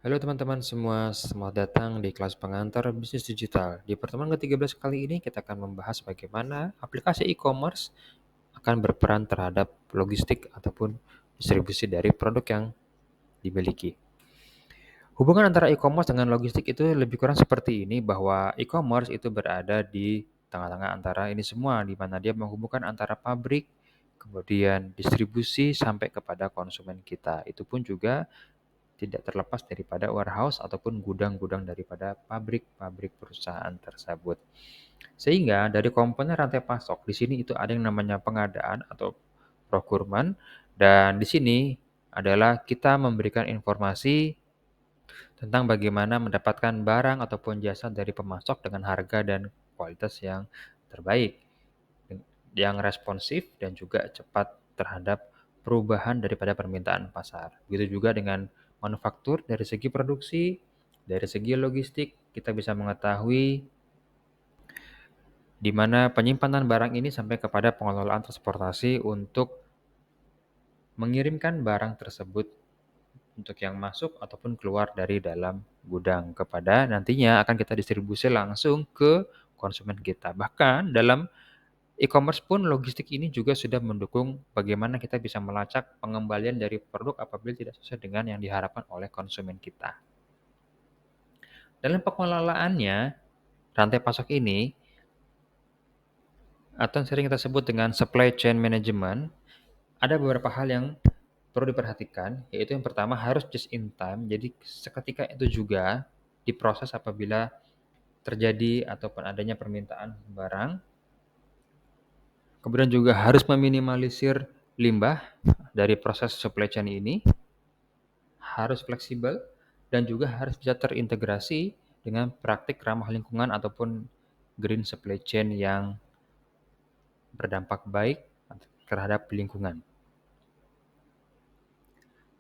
Halo teman-teman semua, selamat datang di kelas pengantar bisnis digital. Di pertemuan ke-13 kali ini kita akan membahas bagaimana aplikasi e-commerce akan berperan terhadap logistik ataupun distribusi dari produk yang dimiliki. Hubungan antara e-commerce dengan logistik itu lebih kurang seperti ini, bahwa e-commerce itu berada di tengah-tengah antara ini semua, di mana dia menghubungkan antara pabrik, kemudian distribusi sampai kepada konsumen kita. Itu pun juga tidak terlepas daripada warehouse ataupun gudang-gudang daripada pabrik-pabrik perusahaan tersebut. Sehingga dari komponen rantai pasok, di sini itu ada yang namanya pengadaan atau procurement, dan di sini adalah kita memberikan informasi tentang bagaimana mendapatkan barang ataupun jasa dari pemasok dengan harga dan kualitas yang terbaik, yang responsif dan juga cepat terhadap perubahan daripada permintaan pasar. Begitu juga dengan manufaktur, dari segi produksi, dari segi logistik, kita bisa mengetahui di mana penyimpanan barang ini sampai kepada pengelolaan transportasi untuk mengirimkan barang tersebut untuk yang masuk ataupun keluar dari dalam gudang kepada nantinya akan kita distribusi langsung ke konsumen kita. Bahkan dalam e-commerce pun logistik ini juga sudah mendukung bagaimana kita bisa melacak pengembalian dari produk apabila tidak sesuai dengan yang diharapkan oleh konsumen kita. Dalam pengelolaannya, rantai pasok ini atau yang sering kita sebut dengan supply chain management, ada beberapa hal yang perlu diperhatikan, yaitu yang pertama harus just in time. Jadi seketika itu juga diproses apabila terjadi ataupun adanya permintaan barang. Kemudian juga harus meminimalisir limbah dari proses supply chain ini, harus fleksibel, dan juga harus bisa terintegrasi dengan praktik ramah lingkungan ataupun green supply chain yang berdampak baik terhadap lingkungan.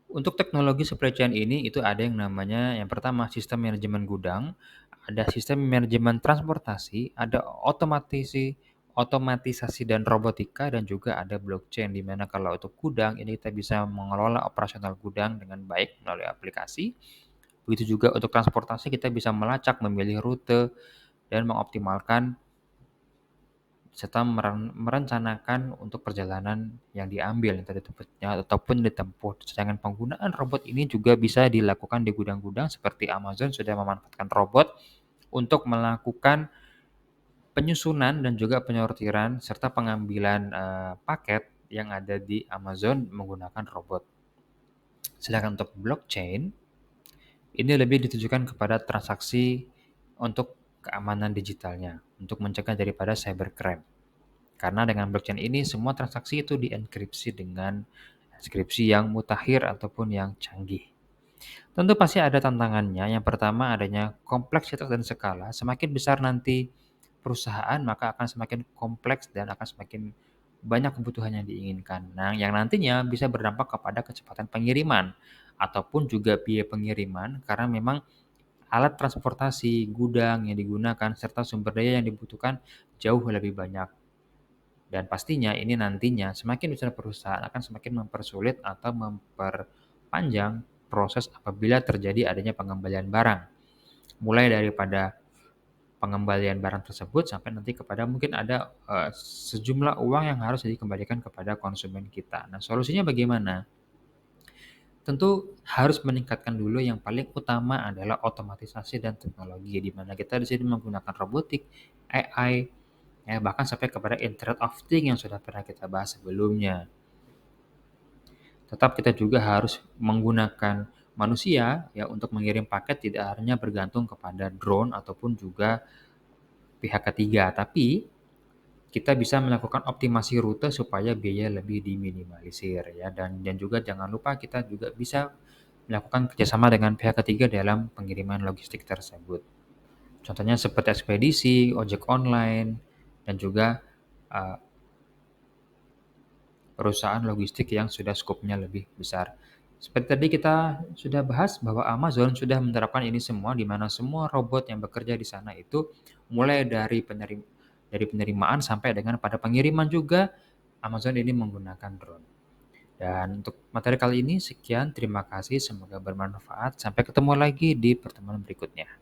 Untuk teknologi supply chain ini itu ada yang namanya yang pertama sistem manajemen gudang, ada sistem manajemen transportasi, ada otomatisasi dan robotika, dan juga ada blockchain, di mana kalau untuk gudang ini kita bisa mengelola operasional gudang dengan baik melalui aplikasi. Begitu juga untuk transportasi kita bisa melacak, memilih rute, dan mengoptimalkan serta merencanakan untuk perjalanan yang diambil yang tadi tempatnya ataupun ditempuh. Sedangkan penggunaan robot ini juga bisa dilakukan di gudang-gudang seperti Amazon sudah memanfaatkan robot untuk melakukan penyusunan dan juga penyortiran serta pengambilan paket yang ada di Amazon menggunakan robot. Sedangkan untuk blockchain ini lebih ditujukan kepada transaksi untuk keamanan digitalnya, untuk mencegah daripada cybercrime. Karena dengan blockchain ini semua transaksi itu dienkripsi dengan enkripsi yang mutakhir ataupun yang canggih. Tentu pasti ada tantangannya. Yang pertama adanya kompleksitas dan skala. Semakin besar nanti perusahaan, maka akan semakin kompleks dan akan semakin banyak kebutuhan yang diinginkan. Nah, yang nantinya bisa berdampak kepada kecepatan pengiriman ataupun juga biaya pengiriman, karena memang alat transportasi, gudang yang digunakan, serta sumber daya yang dibutuhkan jauh lebih banyak. Dan pastinya ini nantinya semakin besar perusahaan akan semakin mempersulit atau memperpanjang proses apabila terjadi adanya pengembalian barang. Mulai daripada pengembalian barang tersebut sampai nanti kepada mungkin ada sejumlah uang yang harus dikembalikan kepada konsumen kita. Nah, solusinya bagaimana? Tentu harus meningkatkan dulu, yang paling utama adalah otomatisasi dan teknologi, di mana kita di sini menggunakan robotik, AI, ya, bahkan sampai kepada Internet of Things yang sudah pernah kita bahas sebelumnya. Tetap kita juga harus menggunakan manusia ya untuk mengirim paket, tidak hanya bergantung kepada drone ataupun juga pihak ketiga, tapi kita bisa melakukan optimasi rute supaya biaya lebih diminimalisir ya, dan juga jangan lupa kita juga bisa melakukan kerjasama dengan pihak ketiga dalam pengiriman logistik tersebut. Contohnya seperti ekspedisi, ojek online, dan juga uh, perusahaan logistik yang sudah skopnya lebih besar. Seperti tadi kita sudah bahas bahwa Amazon sudah menerapkan ini semua, di mana semua robot yang bekerja di sana itu mulai dari penerimaan sampai dengan pada pengiriman juga Amazon ini menggunakan drone. Dan untuk materi kali ini sekian, terima kasih, semoga bermanfaat. Sampai ketemu lagi di pertemuan berikutnya.